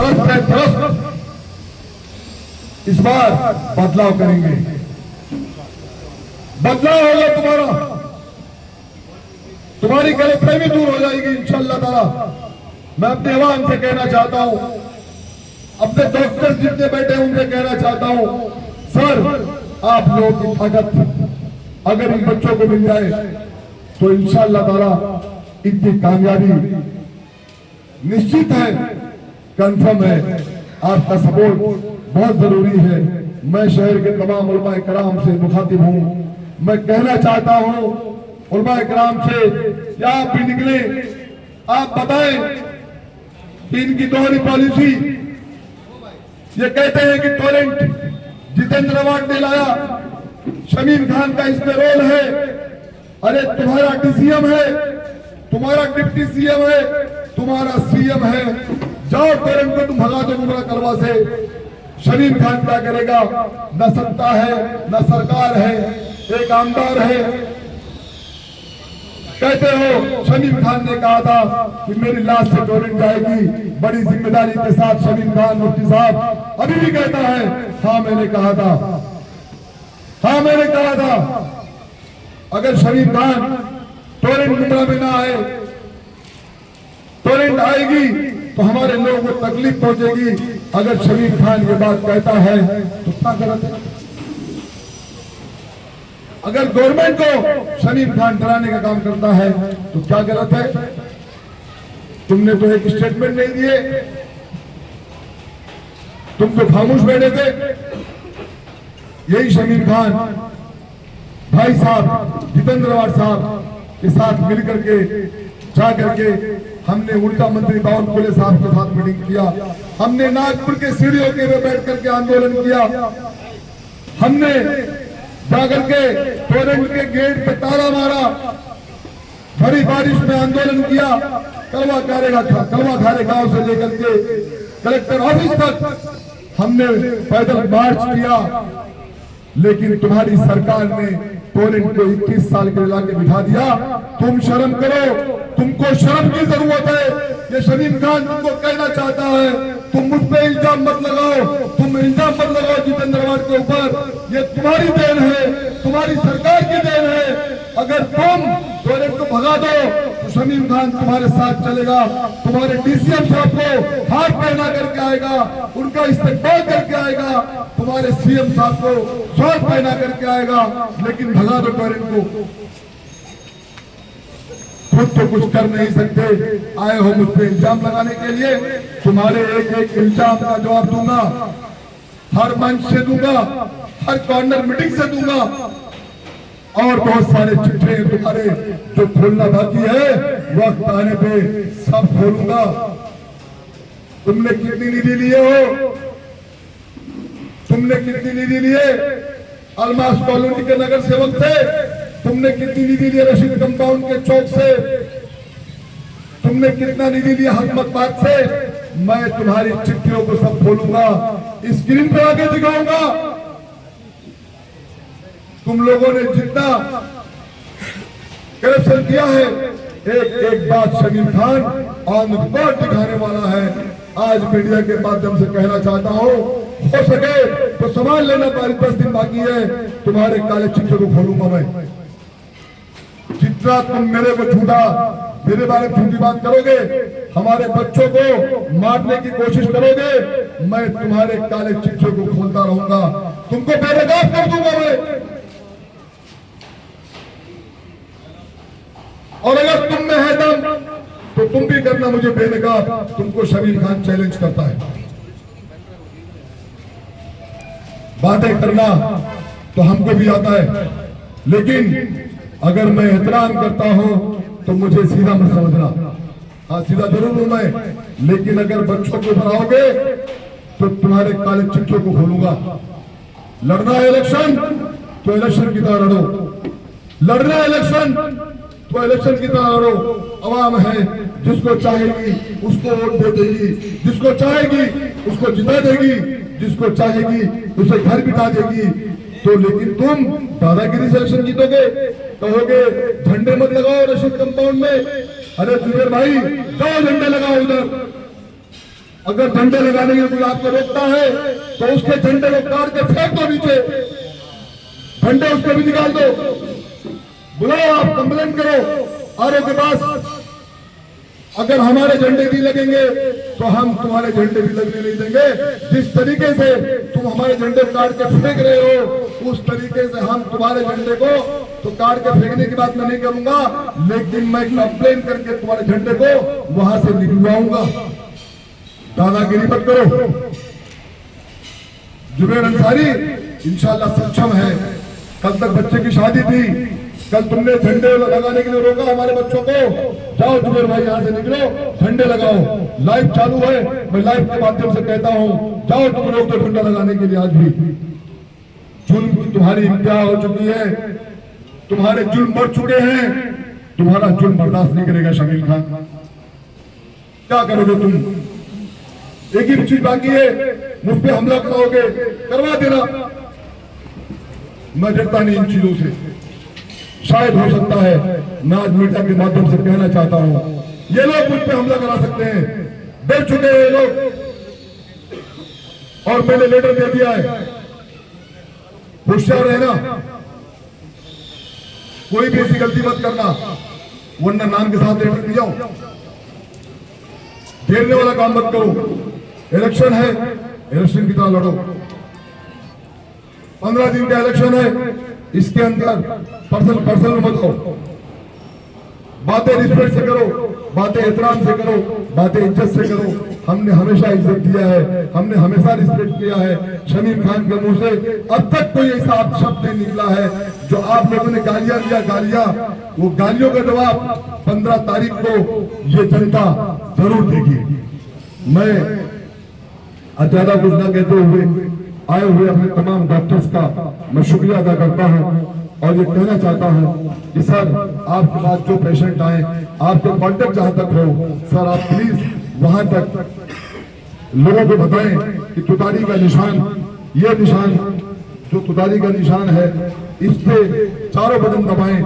तरफ है तरफ इस बार बदलाव करेंगे। बदलाव होगा तुम्हारा, तुम्हारी गलतफहमी दूर हो जाएगी इंशाअल्लाह ताला। मैं अपने अवाम से कहना चाहता हूं, अपने डॉक्टर जितने बैठे हैं उनसे कहना चाहता हूं, सर आप लोगों की ताकत अगर इन बच्चों को मिल जाए तो इंशाअल्लाह ताला इनकी कामयाबी निश्चित है, कंफर्म है। आपका सपोर्ट बहुत जरूरी है। मैं शहर के तमाम उलमा कराम से मुखातिब हूं, मैं कहना चाहता हूं उलमा कराम से कि आप भी निकले, आप बताएं कि इनकी दोहरी पॉलिसी, ये कहते हैं कि टैलेंट जितेंद्र अवार्ड ने लाया, शमीम खान का इसमें रोल है। अरे तुम्हारा डीसीएम है, तुम्हारा डिप्टी सीएम है, तुम्हारा सीएम है, जाओ टैलेंट को तुम भगा दो गुमराह करवा से। शमीम खान क्या करेगा? न सत्ता है न सरकार है, एक आमदार है। कहते हो शमीम खान ने कहा था कि मेरी लाश से टोरेंट जाएगी, बड़ी जिम्मेदारी के साथ शमीम खान मुफ्ती साहब अभी भी कहता है हाँ मैंने कहा था, हाँ मैंने कहा था। अगर शमीम खान टोरेंट गुमराह में ना आए, टोरेंट आएगी तो हमारे लोगों को तकलीफ पहुंचेगी। अगर शमीम खान ये बात कहता है तो क्या गलत है? अगर गवर्नमेंट को शमीम खान डराने का काम करता है तो क्या गलत है? तुमने तो एक स्टेटमेंट नहीं दिए, तुम तो खामोश बैठे थे। यही शमीम खान भाई साहब जितेंद्र अवार्ड साहब के साथ मिलकर के जा करके हमने ऊर्जा मंत्री बावन कुले साहब के साथ मीटिंग किया, हमने नागपुर के सीढ़ियों के में बैठ करके आंदोलन किया, हमने जाकर के टोरेंट के गेट पे ताला मारा, भरी बारिश में आंदोलन किया, कलवा खारे गांव से लेकर के कलेक्टर ऑफिस तक हमने पैदल मार्च किया। लेकिन तुम्हारी सरकार ने टोरेंट को 21 साल के लाके बिठा दिया। तुम शर्म करो, तुमको शर्म की जरूरत है। ये शमीम खान तुमको कहना चाहता है, तुम मुझ पे इल्जाम मत लगाओ, तुम इल्जाम मत लगाओ जितेंद्र अवार्ड के ऊपर। ये तुम्हारी देन है, तुम्हारी सरकार की देन है। अगर तुम टोरेंट को भगा दो तो शमीम खान तुम्हारे साथ चलेगा, तुम्हारे डीसीएम साहब को हाथ पहना करके आएगा, उनका इस्तेमाल करके आएगा, तुम्हारे सीएम साहब को शॉर्ट पहना करके आएगा। लेकिन भगा दो टोरेंट को। खुद तो कुछ कर नहीं सकते, आए हो मुझ पे इल्जाम लगाने के लिए। तुम्हारे एक एक इल्जाम का जवाब दूंगा, हर मंच से दूंगा, हर कॉर्नर मीटिंग से दूंगा। और बहुत सारे चिट्ठे तुम्हारे जो खोलना बाकी है, वक्त आने पे सब खोलूंगा। तुमने कितनी निधि लिए हो? तुमने कितनी निधि लिए? अलमास कॉलोनी के नगर सेवक थे, तुमने कितनी निधि लिए? रशीद कंपाउंड के चौक से तुमने कितना निधि लिया? हकमतबाद से। मैं तुम्हारी चिट्ठियों को सब खोलूंगा, स्क्रीन पे आके दिखाऊंगा। तुम लोगों ने जितना करप्शन किया है, एक एक बात Shamim Khan on the spot दिखाने वाला है। आज मीडिया के माध्यम से कहना चाहता हूं, हो सके तो संभाल लेना, 10 दिन बाकी है, तुम्हारे काले चिट्ठे को खोलूंगा मैं। जितना तुम मेरे को झूठा, मेरे बारे में झूठी बात करोगे, हमारे बच्चों को मारने की कोशिश करोगे, मैं तुम्हारे काले चिट्ठे को खोलता रहूंगा, तुमको बेनकाब कर दूंगा मैं। और अगर तुम में है दम तो तुम भी करना मुझे बेनकाब। तुमको शमीम खान चैलेंज करता है। बातें करना तो हमको भी आता है, लेकिन अगर मैं एहतराम करता हूं तो मुझे सीधा मत समझना। हाँ, सीधा जरूर हूं मैं, लेकिन अगर बच्चों को बनाओगे तो तुम्हारे काले चिट्ठे को खोलूंगा। लड़ना है इलेक्शन तो इलेक्शन की तरह लड़ो, लड़ना है इलेक्शन तो इलेक्शन की तरह लड़ो। अवाम है, जिसको चाहेगी उसको वोट दे देगी, जिसको चाहेगी उसको जिता देगी, जिसको चाहेगी उसे घर बिठा देगी। तो लेकिन तुम दादागिरी से इलेक्शन जीतोगे, कहोगे झंडे मत लगाओ रशीद कंपाउंड में। अरे जुबेर भाई, जाओ झंडे लगाओ उधर, अगर झंडे लगाने के कोई आपको रोकता है तो उसके झंडे को काट के फेंक दो नीचे, झंडे उसको भी निकाल दो, बुलाओ, आप कंप्लेन करो आरओ के पास। अगर हमारे झंडे नहीं लगेंगे तो हम तुम्हारे झंडे भी लगने नहीं देंगे। जिस तरीके से तुम हमारे झंडे काट के फेंक रहे हो उस तरीके से हम तुम्हारे झंडे को तो काट के फेंकने की बात मैं नहीं करूंगा, लेकिन मैं कंप्लेन करके तुम्हारे झंडे को वहां से निकलवाऊंगा। दादागिरी मत करो। जुबेर अंसारी इंशाल्लाह सक्षम है। कल तक बच्चे की शादी थी, कल तुमने झंडे लगाने के लिए रोका हमारे बच्चों को। जाओ जुबेर भाई यहाँ से निकलो, झंडे लगाओ। लाइव चालू है, मैं लाइव के माध्यम से कहता हूँ, जाओ तुम लोग तो झंडा लगाने के लिए। आज भी जुल्म की तुम्हारी इंतहा हो चुकी है, तुम्हारे जुल्म बढ़ चुके हैं, तुम्हारा जुल्म बर्दाश्त नहीं करेगा शमीम खान। क्या करोगे तुम? एक ही चीज बाकी है, मुझ पे हमला कराओगे, करवा देना। मैं डरता नहीं इन चीजों से। शायद हो सकता है मैं आज मीडिया के माध्यम से कहना चाहता हूं, ये लोग मुझ पे हमला करा सकते हैं, डर चुके हैं ये लोग, और मैंने लेटर दे दिया है। होशियार रहना, कोई भी ऐसी गलती मत करना, वरना नाम के साथ लेटर दे जाओ। घेरने वाला काम मत करो। इलेक्शन है, इलेक्शन की तरह लड़ो। 15 दिन का इलेक्शन है, इसके अंदर पर्सनल मत हो। बातें रिस्पेक्ट से करो, बातें एहतराम से करो, बातें इज्जत से करो। हमने हमेशा इज्जत दिया है, हमने हमेशा रिस्पेक्ट किया है। शमीम खान के मुंह से अब तक कोई ऐसा शब्द नहीं निकला है। जो आप लोगों ने गालियां दिया, गालियां, वो गालियों का जवाब 15 तारीख को ये जनता जरूर देगी। मैं ज्यादा कुछ न कहते हुए आए हुए अपने तमाम डॉक्टर्स का मैं शुक्रिया अदा करता हूं और ये कहना चाहता हूं कि सर आपके पास जो पेशेंट आए, आपके कॉन्टेक्ट जहां तक हो, सर आप प्लीज वहां तक लोगों को बताएं कि तुतारी का निशान, ये निशान जो तुतारी का निशान है, इस पे चारों बटन दबाएं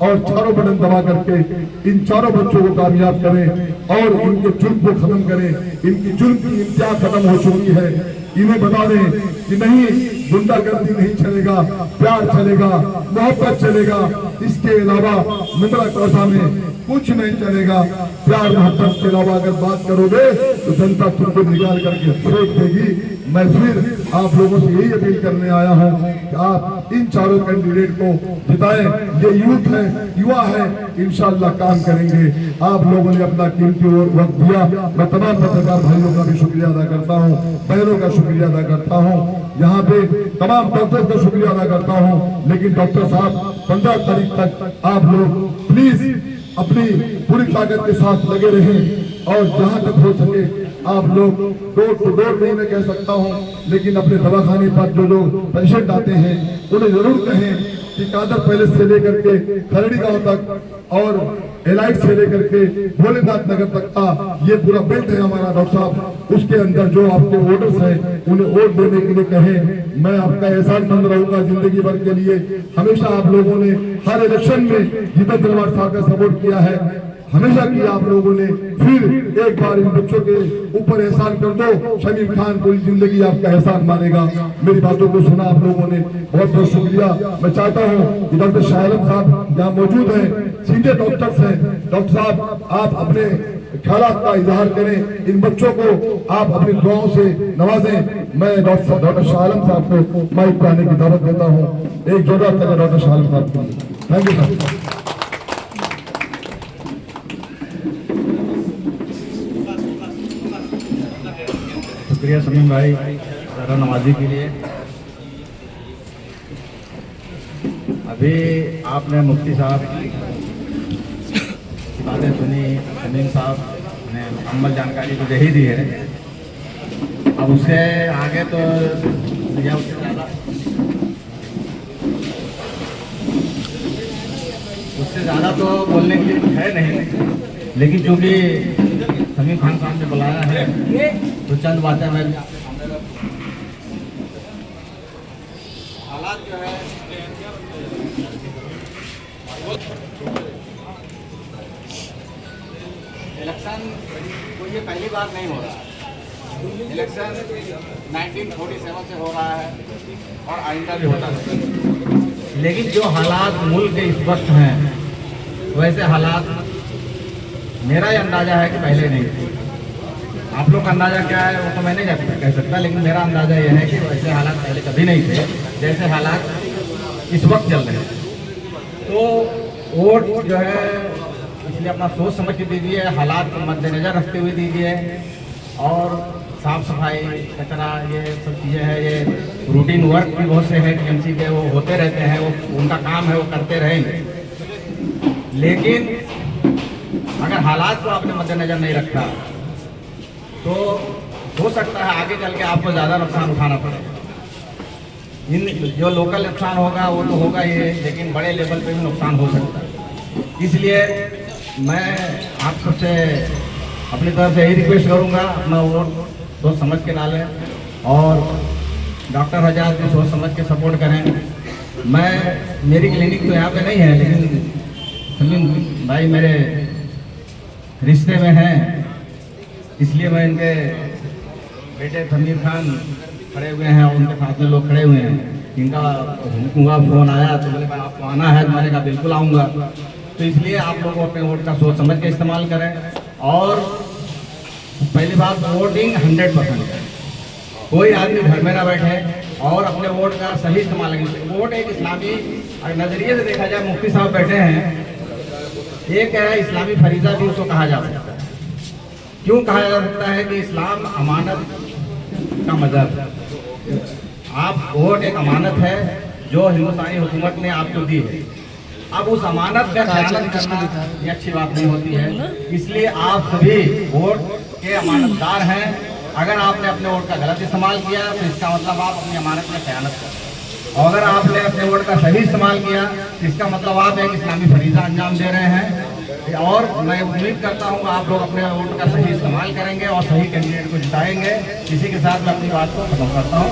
और चारों बटन दबा करके इन चारों बच्चों को कामयाब करें और इनके जुल्म को खत्म करें। इनकी जुल्म की इंतहा खत्म हो चुकी है। इन्हें बता दें कि नहीं, गुंडागर्दी नहीं चलेगा, प्यार चलेगा, मोहब्बत चलेगा। इसके अलावा मुमरा कौसा में कुछ नहीं चलेगा। प्यार मोहब्बत के अलावा अगर बात करोगे तो जनता तुमको निकाल करके फेंक देगी। मैं फिर आप लोगों से यही अपील करने आया हूं कि आप इन चारों कैंडिडेट को जिताएं। ये यूथ है, युवा है, इंशाल्लाह काम करेंगे। आप लोगों ने अपना कीमती वक्त दिया। मैं तमाम पत्रकार भाइयों का भी शुक्रिया अदा करता हूं, बहनों का शुक्रिया अदा करता हूं, यहाँ पे तमाम डॉक्टर्स का शुक्रिया अदा करता हूं। लेकिन डॉक्टर साहब 15 तारीख तक आप लोग प्लीज अपनी पूरी ताकत के साथ लगे रहें और जहां तक हो सके आप लोग डोर टू डोर नहीं मैं कह सकता हूं, लेकिन अपने दवाखाने पर जो लोग पेशेंट आते हैं उन्हें जरूर कहें कि कादर पैलेस से लेकर के खरड़ी गांव तक और एलाइट से लेकर के भोलेनाथ नगर तक का ये पूरा बेल्ट है हमारा डॉक्टर साहब, उसके अंदर जो आपके वोटर्स हैं उन्हें वोट देने के लिए कहें। मैं आपका एहसानमंद रहूंगा जिंदगी भर के लिए। हमेशा आप लोगों ने हर इलेक्शन में जितेंद्र रवाट साहब का सपोर्ट किया है, हमेशा किया आप लोगों ने। फिर एक बार इन बच्चों के ऊपर एहसान कर दो, शमीम खान पूरी जिंदगी आपका एहसान मानेगा। मेरी बातों को सुना आप लोगों ने, बहुत बहुत शुक्रिया। मैं चाहता हूं कि डॉक्टर शाह आलम साहब यहाँ मौजूद हैं, सीनियर डॉक्टर्स हैं। डॉक्टर साहब आप अपने ख्यालात का इजहार करें, इन बच्चों को आप अपनी दुआओं से नवाजें। मैं डॉक्टर शाह आलम साहब को माइक पर आने की दावत देता हूँ। एक जोरदार ताली डॉक्टर शाह आलम साहब को। Thank you sir. शुक्रिया समीम भाई ज़रा नवाजी के लिए। अभी आपने मुफ्ती साहब की बातें सुनी, समीम साहब ने मुकम्मल जानकारी तो दे ही दी है। अब उससे आगे तो या उससे ज़्यादा तो बोलने की है नहीं, लेकिन चूँकि समीम खान साहब ने बुलाया है तो चंद बातें मैं हालात जो है इलेक्शन कोई ये पहली बार नहीं हो रहा है। इलेक्शन 1947 से हो रहा है और आइंदा भी होता है, लेकिन जो हालात मुल्क के इस वक्त हैं वैसे हालात मेरा ये अंदाजा है कि पहले नहीं थे। आप लोग का अंदाजा क्या है वो तो मैं नहीं कह सकता, लेकिन मेरा अंदाजा ये है कि वैसे हालात पहले कभी नहीं थे जैसे हालात इस वक्त चल रहे हैं। तो वोट जो है इसलिए अपना सोच समझ के दीजिए, हालात को मद्देनजर रखते हुए दीजिए, और साफ सफाई कचरा ये सब चीज़ें हैं, ये रूटीन वर्क भी बहुत से हैं टीएमसी के, वो होते रहते हैं, वो उनका काम है, वो करते रहेंगे। लेकिन अगर हालात को आपने मद्देनजर नहीं रखा तो हो सकता है आगे चल के आपको ज़्यादा नुकसान उठाना पड़ेगा। इन जो लोकल नुकसान होगा वो तो होगा ही, लेकिन बड़े लेवल पे भी नुकसान हो सकता है। इसलिए मैं आप सबसे अपनी तरफ से यही रिक्वेस्ट करूंगा, अपना वोट सोच समझ के डालें और डॉक्टर हजाज भी सोच समझ के सपोर्ट करें। मेरी क्लिनिक तो यहाँ पे नहीं है, लेकिन समीम भाई मेरे रिश्ते में हैं, इसलिए मैं इनके बेटे समीर खान खड़े हुए हैं और उनके साथ में लोग खड़े हुए हैं। इनका हुआ फोन आया तो बोले भाई आपको आना है, तो मैंने कहा बिल्कुल आऊँगा। तो इसलिए आप लोग अपने वोट का सोच समझ के इस्तेमाल करें। और पहली बात, वोटिंग 100% है, कोई आदमी घर में ना बैठे और अपने वोट का सही इस्तेमाल करें। वोट एक इस्लामी नज़रिए से देखा जाए, मुफ्ती साहब बैठे हैं, एक है इस्लामी फरीज़ा भी उसको कहा जा सकता है। क्यों कहा जा सकता है कि इस्लाम अमानत का मजहब है। आप वोट एक अमानत है जो हिंदुस्तानी हुकूमत ने आपको दी है। अब उस अमानत का खयानत करना ये अच्छी बात नहीं होती है, इसलिए आप सभी वोट के अमानतदार हैं। अगर आपने अपने वोट का गलत इस्तेमाल किया तो इसका मतलब आप अपनी अमानत में खयानत कर रहे हैं, और अगर आपने अपने वोट का सही इस्तेमाल किया तो इसका मतलब आप एक इस्लामी फरीज़ा अंजाम दे रहे हैं। और मैं उम्मीद करता हूँ आप लोग अपने वोट का सही इस्तेमाल करेंगे और सही कैंडिडेट को जिताएंगे। इसी के साथ मैं अपनी बात को खत्म करता हूँ।